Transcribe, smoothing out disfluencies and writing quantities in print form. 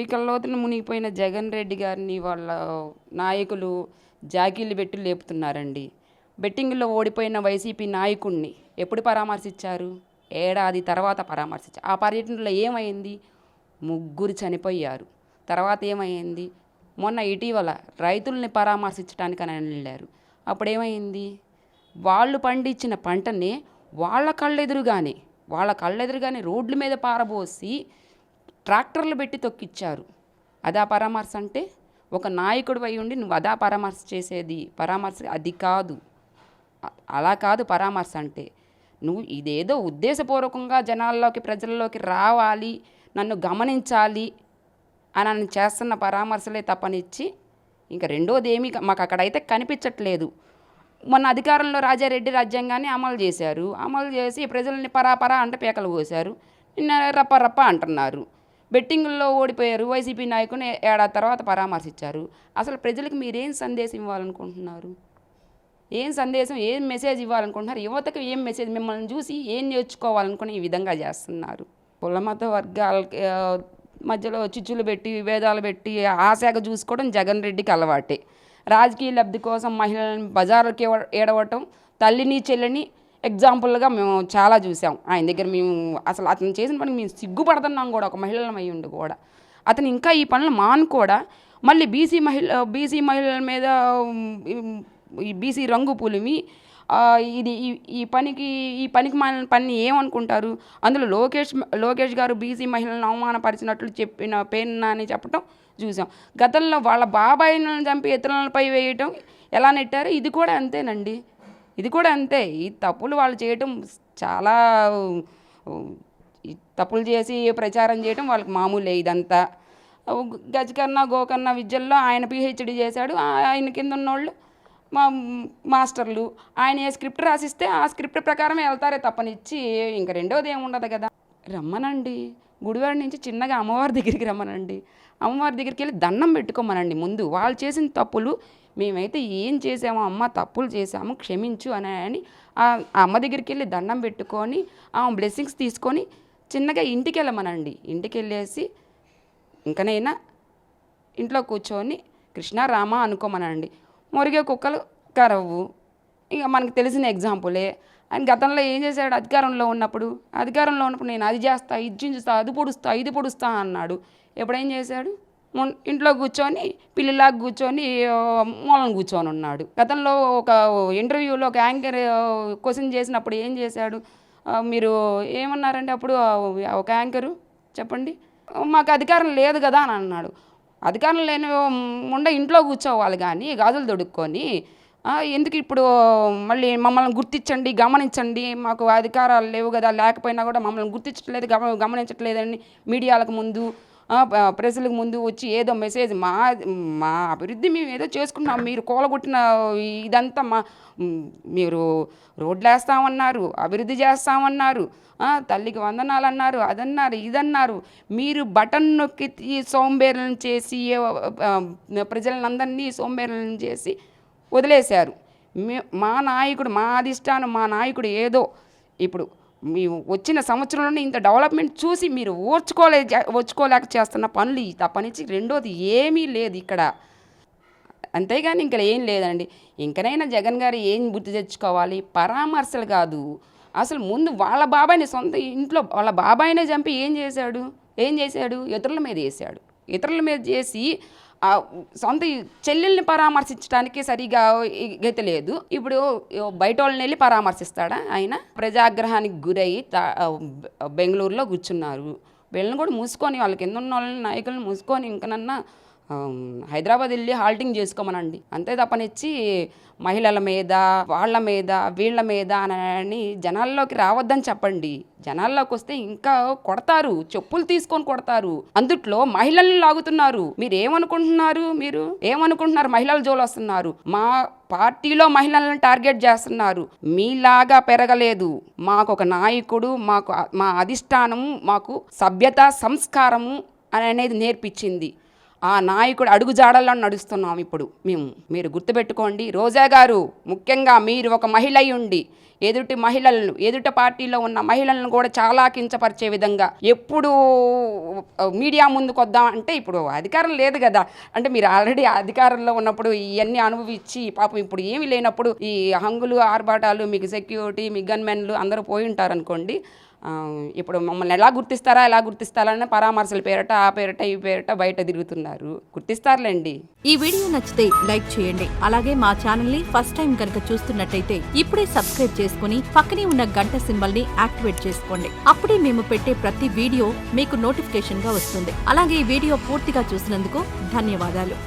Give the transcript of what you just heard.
పీకల్లోతున మునిగిపోయిన జగన్ రెడ్డి గారిని వాళ్ళ నాయకులు జాకీలు పెట్టి లేపుతున్నారండి. బెట్టింగ్లో ఓడిపోయిన వైసీపీ నాయకుడిని ఎప్పుడు పరామర్శించారు? ఏడాది తర్వాత పరామర్శించారు. ఆ పర్యటనలో ఏమైంది? ముగ్గురు చనిపోయారు. తర్వాత ఏమైంది? మొన్న ఇటీవల రైతుల్ని పరామర్శించడానికని వెళ్ళారు. అప్పుడేమైంది? వాళ్ళు పండించిన పంటని వాళ్ళ కళ్ళెదురుగానే రోడ్ల మీద పారబోసి ట్రాక్టర్లు పెట్టి తొక్కిచ్చారు. అదా పరామర్శ అంటే? ఒక నాయకుడు అయి ఉండి నువ్వు అదా పరామర్శ చేసేది? పరామర్శ అది కాదు, అలా కాదు పరామర్శ అంటే. నువ్వు ఇదేదో ఉద్దేశపూర్వకంగా ప్రజల్లోకి రావాలి, నన్ను గమనించాలి అని చేస్తున్న పరామర్శలే తప్పనిచ్చి ఇంకా రెండోది ఏమీ మాకు అక్కడైతే కనిపించట్లేదు. మొన్న అధికారంలో రాజారెడ్డి రాజ్యాంగాన్ని అమలు చేసి ప్రజల్ని పరాపరా అంటే పీకలు కోసారు. నిన్న రప్ప అంటున్నారు. బెట్టింగుల్లో ఓడిపోయారు వైసీపీ నాయకుని ఏడాది తర్వాత పరామర్శించారు. అసలు ప్రజలకు మీరేం సందేశం ఇవ్వాలనుకుంటున్నారు? ఏం మెసేజ్ ఇవ్వాలనుకుంటున్నారు? యువతకు ఏం మెసేజ్, మిమ్మల్ని చూసి ఏం నేర్చుకోవాలనుకుని ఈ విధంగా చేస్తున్నారు? కులమత వర్గాల మధ్యలో చిచ్చులు పెట్టి విభేదాలు పెట్టి ఆశాగ చూసుకోవడం జగన్ రెడ్డికి అలవాటే. రాజకీయ లబ్ధి కోసం మహిళలను బజార్లకి ఏడవటం, తల్లిని చెల్లిని ఎగ్జాంపుల్గా మేము చాలా చూసాం ఆయన దగ్గర. మేము అసలు అతను చేసిన పనికి మేము సిగ్గుపడుతున్నాం కూడా, ఒక మహిళలం అయ్యి ఉండి కూడా. అతను ఇంకా ఈ పనులు కూడా మళ్ళీ బీసీ మహిళల మీద ఈ బీసీ రంగు పులిమి ఇది ఈ పనికి మన పని ఏమనుకుంటారు? అందులో లోకేష్ గారు బీసీ మహిళలను అవమానపరిచినట్లు చెప్పిన పేరున అని చెప్పటం చూసాం. గతంలో వాళ్ళ బాబాయిలను చంపి ఇతరులపై వేయటం ఎలా నెట్టారు? ఇది కూడా అంతేనండి. ఇది కూడా అంతే. ఈ తప్పులు వాళ్ళు చేయటం చాలా, తప్పులు చేసి ప్రచారం చేయటం వాళ్ళకి మామూలే. ఇదంతా గజకర్ణ గోకర్ణ విద్యల్లో ఆయన పిహెచ్డి చేశాడు. ఆయన కింద ఉన్నోళ్ళు మాస్టర్లు. ఆయన ఏ స్క్రిప్ట్ రాసిస్తే ఆ స్క్రిప్ట్ ప్రకారం వెళ్తారే తప్పనిచ్చి ఇంకా రెండోది ఏముండదు కదా. రమ్మనండి, గుడివాడ నుంచి చిన్నగా అమ్మవారి దగ్గరికి రమ్మనండి. అమ్మవారి దగ్గరికి వెళ్ళి దండం పెట్టుకోమనండి. ముందు వాళ్ళు చేసిన తప్పులు మేమైతే ఏం చేసామో అమ్మ, తప్పులు చేసాము క్షమించు అని ఆ అమ్మ దగ్గరికి వెళ్ళి దండం పెట్టుకొని ఆ బ్లెస్సింగ్స్ తీసుకొని చిన్నగా ఇంటికి వెళ్ళమనండి. ఇంటికి వెళ్ళేసి ఇంకనైనా ఇంట్లో కూర్చొని కృష్ణ రామ అనుకోమనండి. మురిగే కుక్కలు కరవు, ఇక మనకు తెలిసిన ఎగ్జాంపులే. ఆయన గతంలో ఏం చేశాడు? అధికారంలో ఉన్నప్పుడు నేను అది చేస్తా, ఇది చించుస్తా, ఇది పొడుస్తా అన్నాడు. ఎప్పుడేం చేశాడు? ఇంట్లో కూర్చొని పిల్లిలాగా కూర్చొని మూలను కూర్చొని ఉన్నాడు. గతంలో ఒక ఇంటర్వ్యూలో ఒక యాంకర్ క్వశ్చన్ చేసినప్పుడు ఏం చేశాడు? మీరు ఏమన్నారండి అప్పుడు ఒక యాంకరు? చెప్పండి. మాకు అధికారం లేదు కదా అని అన్నాడు. అధికారం లేని ఇంట్లో కూర్చోవాలి కానీ గాజులు దొడుక్కొని ఎందుకు ఇప్పుడు మళ్ళీ మమ్మల్ని గుర్తించండి, గమనించండి, మాకు అధికారాలు లేవు కదా, లేకపోయినా కూడా మమ్మల్ని గుర్తించట్లేదు, గమనించట్లేదని మీడియాలకు ముందు ప్రజలకు ముందు వచ్చి ఏదో మెసేజ్ మా అభివృద్ధి మేము ఏదో చేసుకున్నాం, మీరు కూలగొట్టిన ఇదంతా మీరు రోడ్లు వేస్తామన్నారు, అభివృద్ధి చేస్తామన్నారు, తల్లికి వందనాలు అన్నారు, అదన్నారు, ఇదన్నారు. మీరు బటన్ నొక్కి సోంబేరులను చేసి ప్రజలందరినీ సోంబేరులను చేసి వదిలేశారు. మా నాయకుడు ఏదో ఇప్పుడు మీ వచ్చిన సంవత్సరంలోనే ఇంత డెవలప్మెంట్ చూసి మీరు ఓర్చుకోలేక చేస్తున్న పనులు తప్పనిచ్చి రెండోది ఏమీ లేదు ఇక్కడ. అంతేగాని ఇంకా ఏం లేదండి. ఇంకనైనా జగన్ గారు ఏం గుర్తు తెచ్చుకోవాలి? పరామర్శలు కాదు, అసలు ముందు వాళ్ళ బాబాయిని సొంత ఇంట్లో వాళ్ళ బాబాయినే చంపి ఏం చేశాడు? ఇతరుల మీద చేసి సొంత చెల్లెల్ని పరామర్శించడానికి సరిగా గతి లేదు. ఇప్పుడు బయట వాళ్ళని వెళ్ళి పరామర్శిస్తాడా ఆయన? ప్రజాగ్రహానికి గురయ్యి బెంగళూరులో కూర్చున్నారు. వీళ్ళని కూడా మూసుకొని, వాళ్ళ కింద ఉన్న వాళ్ళని నాయకులను మూసుకొని ఇంకనన్నా హైదరాబాద్ వెళ్ళి హాల్టింగ్ చేసుకోమనండి. అంతే తప్పనిచ్చి మహిళల మీద, వాళ్ళ మీద, వీళ్ళ మీద అని జనాల్లోకి రావద్దని చెప్పండి. జనాల్లోకి వస్తే ఇంకా కొడతారు, చెప్పులు తీసుకొని కొడతారు. అందుట్లో మహిళల్ని లాగుతున్నారు. మీరు ఏమనుకుంటున్నారు? మహిళల జోలు వస్తున్నారు, మా పార్టీలో మహిళలను టార్గెట్ చేస్తున్నారు. మీలాగా పెరగలేదు. మాకు ఒక నాయకుడు, మా అధిష్టానము, మాకు సభ్యత, సంస్కారము అనేది నేర్పించింది. ఆ నాయకుడు అడుగుజాడల్లో నడుస్తున్నాం ఇప్పుడు మేము. మీరు గుర్తుపెట్టుకోండి. రోజా గారు, ముఖ్యంగా మీరు ఒక మహిళ అయి ఉండి ఎదుటి మహిళలను, ఎదుటి పార్టీలో ఉన్న మహిళలను కూడా చాలా కించపరిచే విధంగా ఎప్పుడు మీడియా ముందుకు వద్దాం అంటే ఇప్పుడు అధికారం లేదు కదా, అంటే మీరు ఆల్రెడీ అధికారంలో ఉన్నప్పుడు ఇవన్నీ అనుభవించి పాపం ఇప్పుడు ఏమీ లేనప్పుడు ఈ హంగులు ఆర్భాటాలు, మీకు సెక్యూరిటీ, మీ గన్మెన్లు అందరూ పోయి ఉంటారు అనుకోండి. ఇప్పుడు మమ్మల్ని ఎలా గుర్తిస్తారని పరామర్శల పేరట, ఆ పేరట, ఈ పేరట బయట తిరుగుతున్నారు. గుర్తిస్తారులేండి. ఈ వీడియో నచ్చితే లైక్ చేయండి. అలాగే మా ఛానల్ ని ఫస్ట్ టైం కనుక చూస్తున్నట్టయితే ఇప్పుడే సబ్స్క్రైబ్ చేసుకుని పక్కనే ఉన్న గంట సింబల్ ని యాక్టివేట్ చేసుకోండి. అప్పుడే మేము పెట్టే ప్రతి వీడియో మీకు నోటిఫికేషన్ గా వస్తుంది. అలాగే ఈ వీడియో పూర్తిగా చూసినందుకు ధన్యవాదాలు.